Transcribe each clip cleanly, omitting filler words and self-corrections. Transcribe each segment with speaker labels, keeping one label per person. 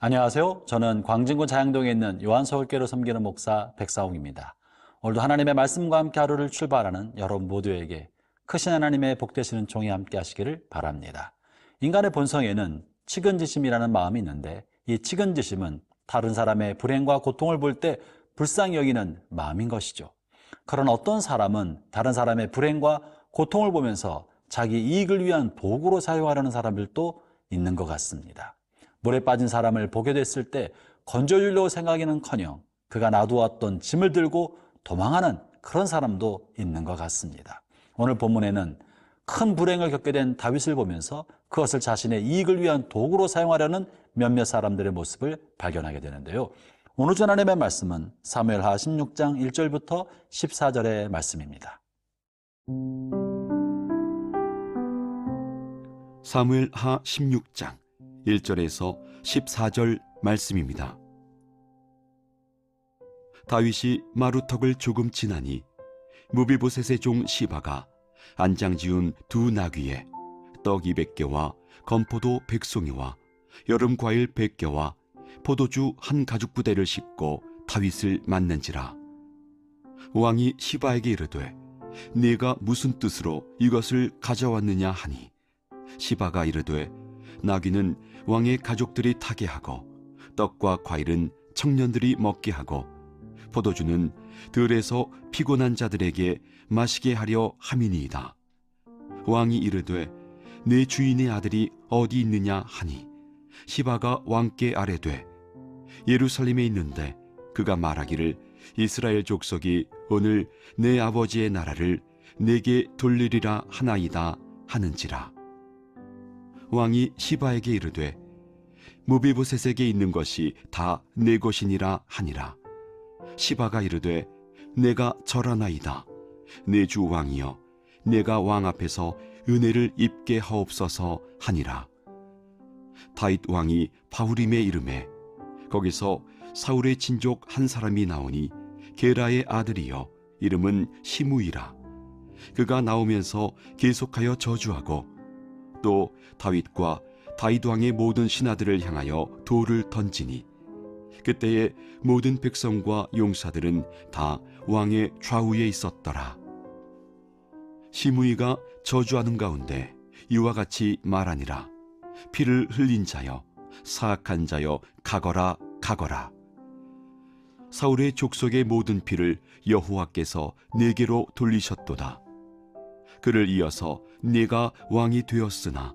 Speaker 1: 안녕하세요. 저는 광진구 자양동에 있는 요한서울교회로 섬기는 목사 백사홍입니다. 오늘도 하나님의 말씀과 함께 하루를 출발하는 여러분 모두에게 크신 하나님의 복되시는 종이 함께 하시기를 바랍니다. 인간의 본성에는 측은지심이라는 마음이 있는데, 이 측은지심은 다른 사람의 불행과 고통을 볼 때 불쌍히 여기는 마음인 것이죠. 그런 어떤 사람은 다른 사람의 불행과 고통을 보면서 자기 이익을 위한 도구로 사용하려는 사람들도 있는 것 같습니다. 물에 빠진 사람을 보게 됐을 때 건져주려고 생각하기는커녕 그가 놔두었던 짐을 들고 도망하는 그런 사람도 있는 것 같습니다. 오늘 본문에는 큰 불행을 겪게 된 다윗을 보면서 그것을 자신의 이익을 위한 도구로 사용하려는 몇몇 사람들의 모습을 발견하게 되는데요. 오늘 전 하나님의 말씀은 사무엘하 16장 1절부터 14절의 말씀입니다.
Speaker 2: 사무엘하 16장 1절에서 14절 말씀입니다. 다윗이 마루턱을 조금 지나니 무비보셋의 종 시바가 안장 지운 두 나귀에 떡 200개와 건포도 100송이와 여름 과일 100개와 포도주 한 가죽 부대를 싣고 다윗을 맞는지라. 왕이 시바에게 이르되 네가 무슨 뜻으로 이것을 가져왔느냐 하니, 시바가 이르되 나귀는 왕의 가족들이 타게 하고 떡과 과일은 청년들이 먹게 하고 포도주는 들에서 피곤한 자들에게 마시게 하려 함이니이다. 왕이 이르되 내 주인의 아들이 어디 있느냐 하니, 시바가 왕께 아뢰되 예루살렘에 있는데 그가 말하기를 이스라엘 족속이 오늘 내 아버지의 나라를 내게 돌리리라 하나이다 하는지라. 왕이 시바에게 이르되 무비보셋에게 있는 것이 다 내 것이니라 하니라. 시바가 이르되 내가 절하나이다. 내 주 왕이여, 내가 왕 앞에서 은혜를 입게 하옵소서 하니라. 다윗 왕이 바후림에 이르매 거기서 사울의 친족 한 사람이 나오니 게라의 아들이여 이름은 시므이라. 그가 나오면서 계속하여 저주하고 또 다윗과 다윗 왕의 모든 신하들을 향하여 돌을 던지니, 그때에 모든 백성과 용사들은 다 왕의 좌우에 있었더라. 시므이가 저주하는 가운데 이와 같이 말하니라. 피를 흘린 자여, 사악한 자여, 가거라 가거라. 사울의 족속의 모든 피를 여호와께서 내게로 돌리셨도다. 그를 이어서 네가 왕이 되었으나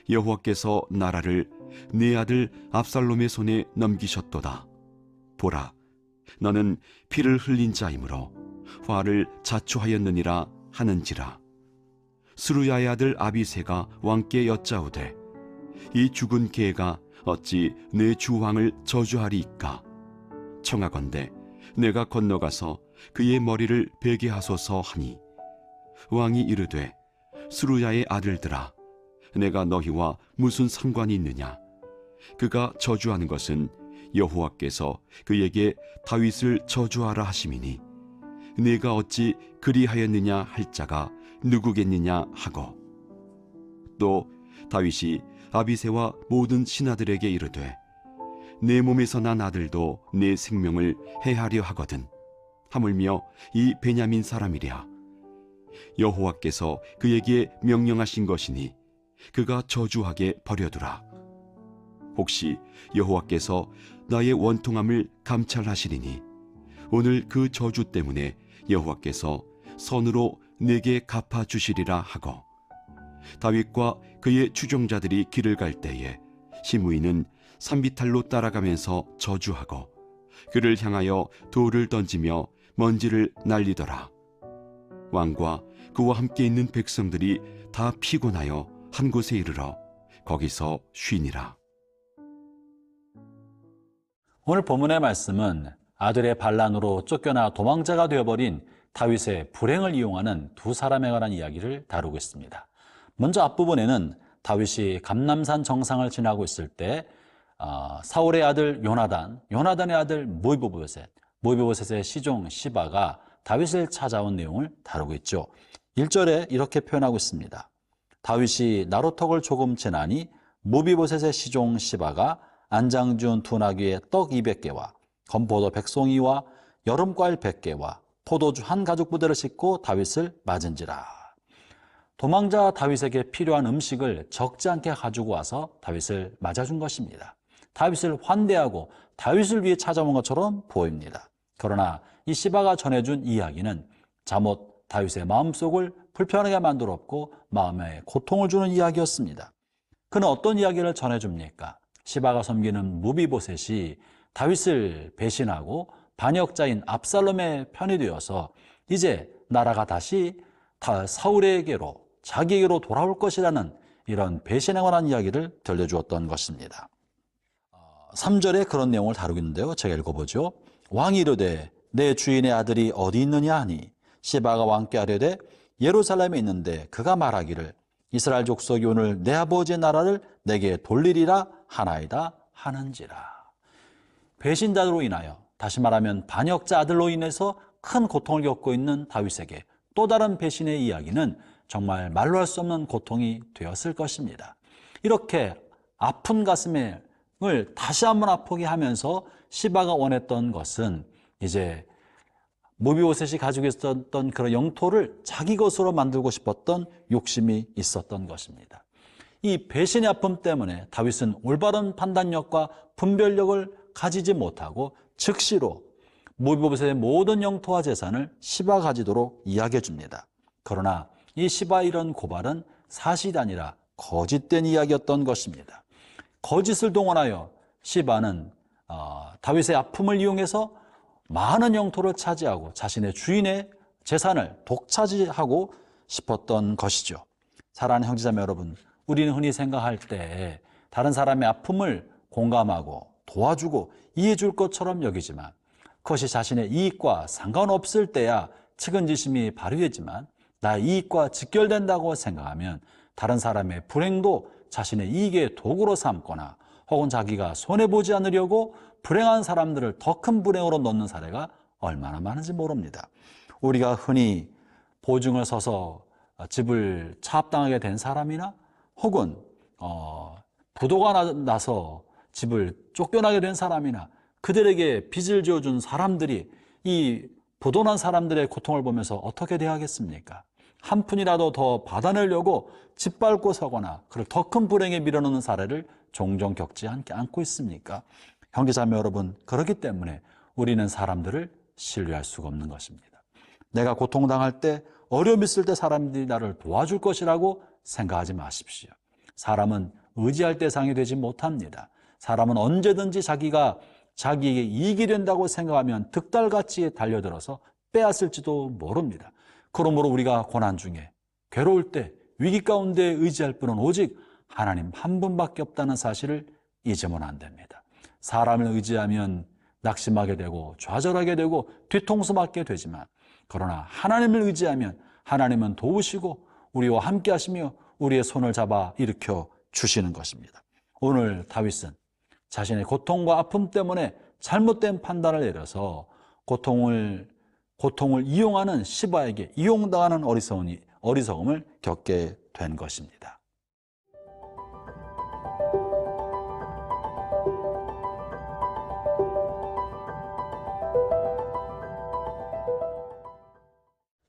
Speaker 2: 여호와께서 나라를 네 아들 압살롬의 손에 넘기셨도다. 보라, 너는 피를 흘린 자이므로 화를 자초하였느니라 하는지라. 스루야의 아들 아비새가 왕께 여짜오되 이 죽은 개가 어찌 내 주왕을 저주하리이까? 청하건대 내가 건너가서 그의 머리를 베게 하소서 하니, 왕이 이르되 스루야의 아들들아, 내가 너희와 무슨 상관이 있느냐? 그가 저주하는 것은 여호와께서 그에게 다윗을 저주하라 하심이니 네가 어찌 그리하였느냐 할 자가 누구겠느냐 하고, 또 다윗이 아비새와 모든 신하들에게 이르되 내 몸에서 난 아들도 내 생명을 해하려 하거든. 하물며 이 베냐민 사람이랴. 여호와께서 그에게 명령하신 것이니 그가 저주하게 버려두라. 혹시 여호와께서 나의 원통함을 감찰하시리니 오늘 그 저주 때문에 여호와께서 선으로 내게 갚아주시리라 하고, 다윗과 그의 추종자들이 길을 갈 때에 시므이는 산비탈로 따라가면서 저주하고 그를 향하여 돌을 던지며 먼지를 날리더라. 왕과 그와 함께 있는 백성들이 다 피곤하여 한 곳에 이르러 거기서 쉬니라.
Speaker 1: 오늘 본문의 말씀은 아들의 반란으로 쫓겨나 도망자가 되어버린 다윗의 불행을 이용하는 두 사람에 관한 이야기를 다루고 있습니다. 먼저 앞부분에는 다윗이 감람산 정상을 지나고 있을 때 사울의 아들 요나단의 아들 모이보보셋의 시종 시바가 다윗을 찾아온 내용을 다루고 있죠. 1절에 이렇게 표현하고 있습니다. 다윗이 나루턱을 조금 지나니 모비보셋의 시종 시바가 안장준 두 나귀의 떡 200개와 건포도 100송이와 여름과일 100개와 포도주 한 가죽 부대를 싣고 다윗을 맞은지라. 도망자 다윗에게 필요한 음식을 적지 않게 가지고 와서 다윗을 맞아준 것입니다. 다윗을 환대하고 다윗을 위해 찾아온 것처럼 보입니다. 그러나 이 시바가 전해준 이야기는 잘못 다윗의 마음속을 불편하게 만들었고 마음에 고통을 주는 이야기였습니다. 그는 어떤 이야기를 전해줍니까? 시바가 섬기는 무비보셋이 다윗을 배신하고 반역자인 압살롬의 편이 되어서 이제 나라가 다시 사울에게로 자기에게로 돌아올 것이라는 이런 배신에 관한 이야기를 들려주었던 것입니다. 3절에 그런 내용을 다루고 있는데요. 제가 읽어보죠. 왕이 이르되 내 주인의 아들이 어디 있느냐 하니 시바가 왕께 아뢰되 예루살렘에 있는데 그가 말하기를 이스라엘 족속이 오늘 내 아버지의 나라를 내게 돌리리라 하나이다 하는지라. 배신자로 인하여, 다시 말하면 반역자 아들로 인해서 큰 고통을 겪고 있는 다윗에게 또 다른 배신의 이야기는 정말 말로 할 수 없는 고통이 되었을 것입니다. 이렇게 아픈 가슴을 다시 한번 아프게 하면서 시바가 원했던 것은 이제 무비보셋이 가지고 있었던 그런 영토를 자기 것으로 만들고 싶었던 욕심이 있었던 것입니다. 이 배신의 아픔 때문에 다윗은 올바른 판단력과 분별력을 가지지 못하고 즉시로 무비보셋의 모든 영토와 재산을 시바가 가지도록 이야기해 줍니다. 그러나 이 시바의 이런 고발은 사실이 아니라 거짓된 이야기였던 것입니다. 거짓을 동원하여 시바는 다윗의 아픔을 이용해서 많은 영토를 차지하고 자신의 주인의 재산을 독차지하고 싶었던 것이죠. 사랑하는 형제자매 여러분, 우리는 흔히 생각할 때 다른 사람의 아픔을 공감하고 도와주고 이해해 줄 것처럼 여기지만 그것이 자신의 이익과 상관없을 때야 측은지심이 발휘되지만 나의 이익과 직결된다고 생각하면 다른 사람의 불행도 자신의 이익의 도구로 삼거나 혹은 자기가 손해보지 않으려고 불행한 사람들을 더 큰 불행으로 넣는 사례가 얼마나 많은지 모릅니다. 우리가 흔히 보증을 서서 집을 차압당하게 된 사람이나 혹은 부도가 나서 집을 쫓겨나게 된 사람이나 그들에게 빚을 지어준 사람들이 이 부도난 사람들의 고통을 보면서 어떻게 대하겠습니까? 한 푼이라도 더 받아내려고 짓밟고 서거나 그를 더 큰 불행에 밀어넣는 사례를 종종 겪지 않고 있습니까? 형제자매 여러분, 그렇기 때문에 우리는 사람들을 신뢰할 수가 없는 것입니다. 내가 고통당할 때, 어려움 있을 때 사람들이 나를 도와줄 것이라고 생각하지 마십시오. 사람은 의지할 대상이 되지 못합니다. 사람은 언제든지 자기에게 이익이 된다고 생각하면 득달같이 달려들어서 빼앗을지도 모릅니다. 그러므로 우리가 고난 중에, 괴로울 때, 위기 가운데 의지할 분은 오직 하나님 한 분밖에 없다는 사실을 잊으면 안 됩니다. 사람을 의지하면 낙심하게 되고 좌절하게 되고 뒤통수 맞게 되지만, 그러나 하나님을 의지하면 하나님은 도우시고 우리와 함께 하시며 우리의 손을 잡아 일으켜 주시는 것입니다. 오늘 다윗은 자신의 고통과 아픔 때문에 잘못된 판단을 내려서 고통을 이용하는 시바에게 이용당하는 어리석음을 겪게 된 것입니다.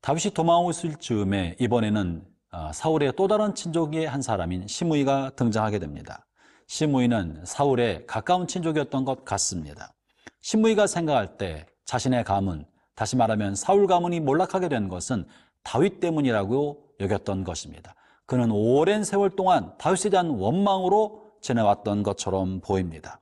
Speaker 1: 다윗이 도망하고 있을 즈음에 이번에는 사울의 또 다른 친족의 한 사람인 시므이가 등장하게 됩니다. 시므이는 사울의 가까운 친족이었던 것 같습니다. 시므이가 생각할 때 자신의 가문, 다시 말하면 사울 가문이 몰락하게 된 것은 다윗 때문이라고 여겼던 것입니다. 그는 오랜 세월 동안 다윗에 대한 원망으로 지내왔던 것처럼 보입니다.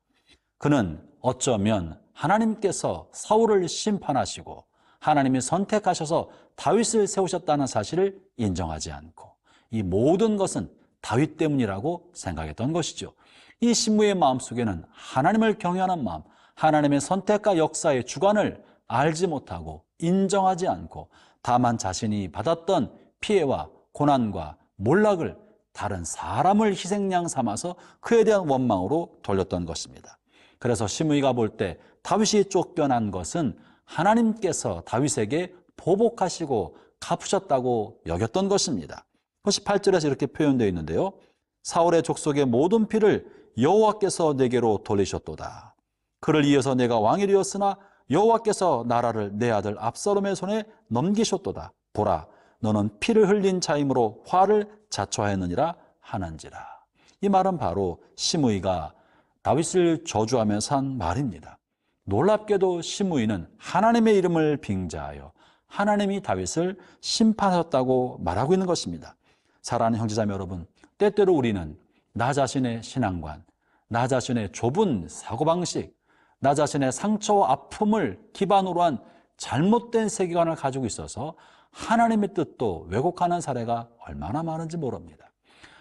Speaker 1: 그는 어쩌면 하나님께서 사울을 심판하시고 하나님이 선택하셔서 다윗을 세우셨다는 사실을 인정하지 않고 이 모든 것은 다윗 때문이라고 생각했던 것이죠. 이 시므이의 마음속에는 하나님을 경외하는 마음, 하나님의 선택과 역사의 주관을 알지 못하고 인정하지 않고 다만 자신이 받았던 피해와 고난과 몰락을 다른 사람을 희생양 삼아서 그에 대한 원망으로 돌렸던 것입니다. 그래서 시므이가 볼 때 다윗이 쫓겨난 것은 하나님께서 다윗에게 보복하시고 갚으셨다고 여겼던 것입니다. 그것이 8절에서 이렇게 표현되어 있는데요. 사울의 족속의 모든 피를 여호와께서 내게로 돌리셨도다. 그를 이어서 내가 왕이 되었으나 여호와께서 나라를 내 아들 압살롬의 손에 넘기셨도다. 보라, 너는 피를 흘린 자임으로 화를 자초하였느니라 하는지라. 이 말은 바로 시므이가 다윗을 저주하면서 한 말입니다. 놀랍게도 시므이는 하나님의 이름을 빙자하여 하나님이 다윗을 심판하셨다고 말하고 있는 것입니다. 사랑하는 형제자매 여러분, 때때로 우리는 나 자신의 신앙관, 나 자신의 좁은 사고방식, 나 자신의 상처와 아픔을 기반으로 한 잘못된 세계관을 가지고 있어서 하나님의 뜻도 왜곡하는 사례가 얼마나 많은지 모릅니다.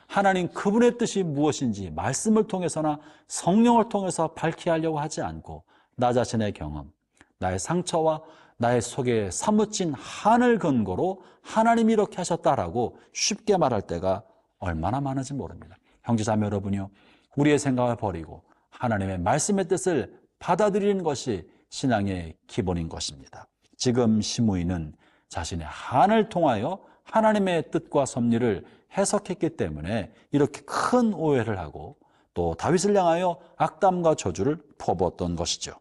Speaker 1: 하나님 그분의 뜻이 무엇인지 말씀을 통해서나 성령을 통해서 밝히게 하려고 하지 않고 나 자신의 경험, 나의 상처와 나의 속에 사무친 한을 근거로 하나님이 이렇게 하셨다라고 쉽게 말할 때가 얼마나 많은지 모릅니다. 형제자매 여러분이요, 우리의 생각을 버리고 하나님의 말씀의 뜻을 받아들이는 것이 신앙의 기본인 것입니다. 지금 시므이는 자신의 한을 통하여 하나님의 뜻과 섭리를 해석했기 때문에 이렇게 큰 오해를 하고 또 다윗을 향하여 악담과 저주를 퍼부었던 것이죠.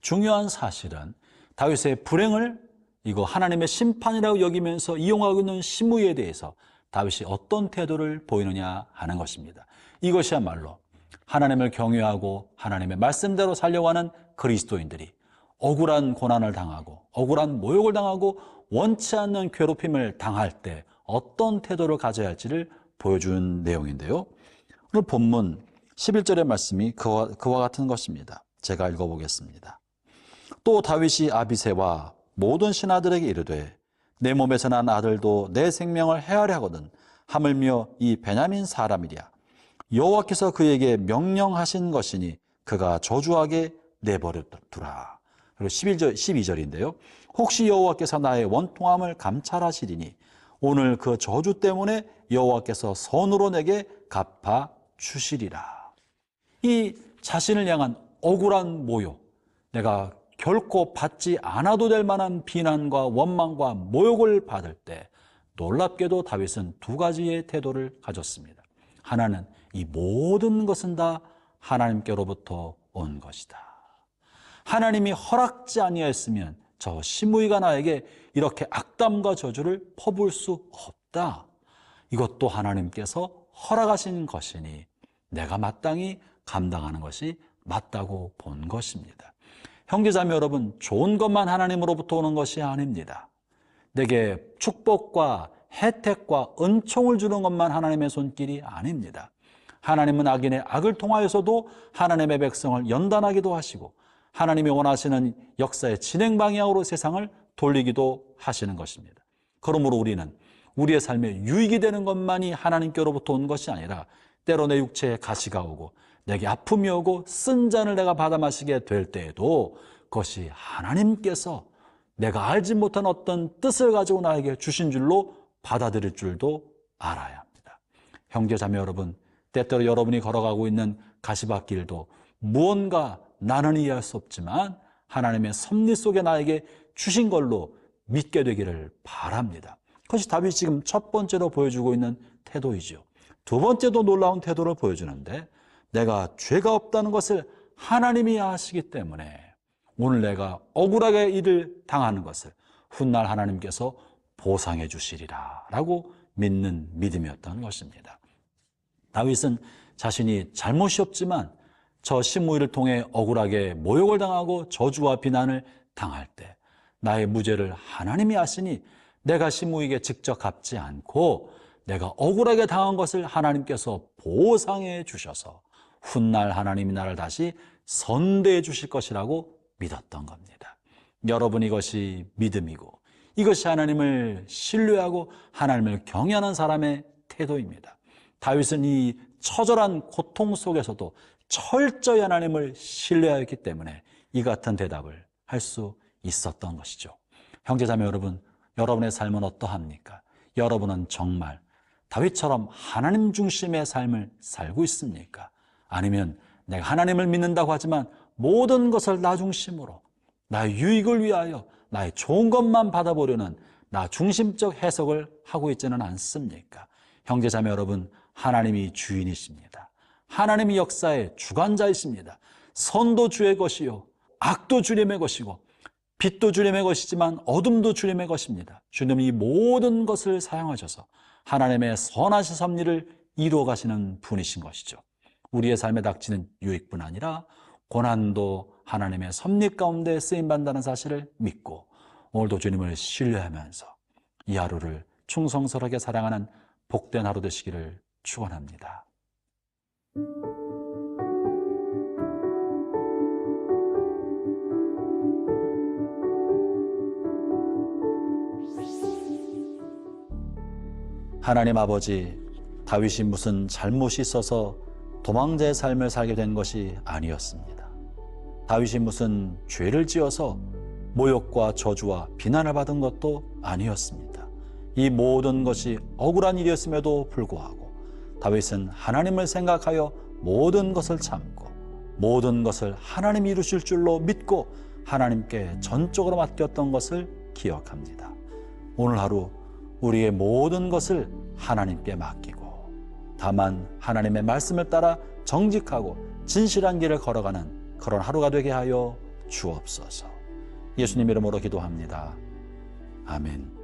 Speaker 1: 중요한 사실은 다윗의 불행을 이거 하나님의 심판이라고 여기면서 이용하고 있는 시므이에 대해서 다윗이 어떤 태도를 보이느냐 하는 것입니다. 이것이야말로 하나님을 경외하고 하나님의 말씀대로 살려고 하는 그리스도인들이 억울한 고난을 당하고 억울한 모욕을 당하고 원치 않는 괴롭힘을 당할 때 어떤 태도를 가져야 할지를 보여준 내용인데요. 오늘 본문 11절의 말씀이 그와 같은 것입니다. 제가 읽어보겠습니다. 또 다윗이 아비새와 모든 신하들에게 이르되 내 몸에서 난 아들도 내 생명을 해하려 하거든 하물며 이 베냐민 사람이랴. 여호와께서 그에게 명령하신 것이니 그가 저주하게 내버려두라. 그리고 12절인데요. 혹시 여호와께서 나의 원통함을 감찰하시리니 오늘 그 저주 때문에 여호와께서 선으로 내게 갚아 주시리라. 이 자신을 향한 억울한 모욕, 내가 결코 받지 않아도 될 만한 비난과 원망과 모욕을 받을 때 놀랍게도 다윗은 두 가지의 태도를 가졌습니다. 하나는 이 모든 것은 다 하나님께로부터 온 것이다. 하나님이 허락지 아니하였으면 저 시므이가 나에게 이렇게 악담과 저주를 퍼부을 수 없다. 이것도 하나님께서 허락하신 것이니 내가 마땅히 감당하는 것이 맞다고 본 것입니다. 형제자매 여러분, 좋은 것만 하나님으로부터 오는 것이 아닙니다. 내게 축복과 혜택과 은총을 주는 것만 하나님의 손길이 아닙니다. 하나님은 악인의 악을 통하여서도 하나님의 백성을 연단하기도 하시고 하나님이 원하시는 역사의 진행 방향으로 세상을 돌리기도 하시는 것입니다. 그러므로 우리는 우리의 삶에 유익이 되는 것만이 하나님께로부터 온 것이 아니라 때로 내 육체에 가시가 오고 내게 아픔이 오고 쓴 잔을 내가 받아 마시게 될 때에도 그것이 하나님께서 내가 알지 못한 어떤 뜻을 가지고 나에게 주신 줄로 받아들일 줄도 알아야 합니다. 형제자매 여러분, 때때로 여러분이 걸어가고 있는 가시밭길도 무언가 나는 이해할 수 없지만 하나님의 섭리 속에 나에게 주신 걸로 믿게 되기를 바랍니다. 그것이 다윗이 지금 첫 번째로 보여주고 있는 태도이죠. 두 번째도 놀라운 태도를 보여주는데 내가 죄가 없다는 것을 하나님이 아시기 때문에 오늘 내가 억울하게 일을 당하는 것을 훗날 하나님께서 보상해 주시리라 라고 믿는 믿음이었던 것입니다. 다윗은 자신이 잘못이 없지만 저 시므이를 통해 억울하게 모욕을 당하고 저주와 비난을 당할 때 나의 무죄를 하나님이 아시니 내가 시므이에게 직접 갚지 않고 내가 억울하게 당한 것을 하나님께서 보상해 주셔서 훗날 하나님이 나를 다시 선대해 주실 것이라고 믿었던 겁니다. 여러분, 이것이 믿음이고 이것이 하나님을 신뢰하고 하나님을 경외하는 사람의 태도입니다. 다윗은 이 처절한 고통 속에서도 철저히 하나님을 신뢰하였기 때문에 이 같은 대답을 할 수 있었던 것이죠. 형제자매 여러분, 여러분의 삶은 어떠합니까? 여러분은 정말 다윗처럼 하나님 중심의 삶을 살고 있습니까? 아니면 내가 하나님을 믿는다고 하지만 모든 것을 나 중심으로 나의 유익을 위하여 나의 좋은 것만 받아보려는 나 중심적 해석을 하고 있지는 않습니까? 형제자매 여러분, 하나님이 주인이십니다. 하나님의 역사의 주관자이십니다. 선도 주의 것이요 악도 주님의 것이고 빛도 주님의 것이지만 어둠도 주님의 것입니다. 주님이 모든 것을 사용하셔서 하나님의 선하신 섭리를 이루어 가시는 분이신 것이죠. 우리의 삶에 닥치는 유익뿐 아니라 고난도 하나님의 섭리 가운데 쓰임받는다는 사실을 믿고 오늘도 주님을 신뢰하면서 이 하루를 충성스럽게 살아가는 복된 하루 되시기를 축원합니다. 하나님 아버지, 다윗이 무슨 잘못이 있어서 도망자의 삶을 살게 된 것이 아니었습니다. 다윗이 무슨 죄를 지어서 모욕과 저주와 비난을 받은 것도 아니었습니다. 이 모든 것이 억울한 일이었음에도 불구하고 다윗은 하나님을 생각하여 모든 것을 참고 모든 것을 하나님이 이루실 줄로 믿고 하나님께 전적으로 맡겼던 것을 기억합니다. 오늘 하루 우리의 모든 것을 하나님께 맡기고 다만 하나님의 말씀을 따라 정직하고 진실한 길을 걸어가는 그런 하루가 되게 하여 주옵소서. 예수님 이름으로 기도합니다. 아멘.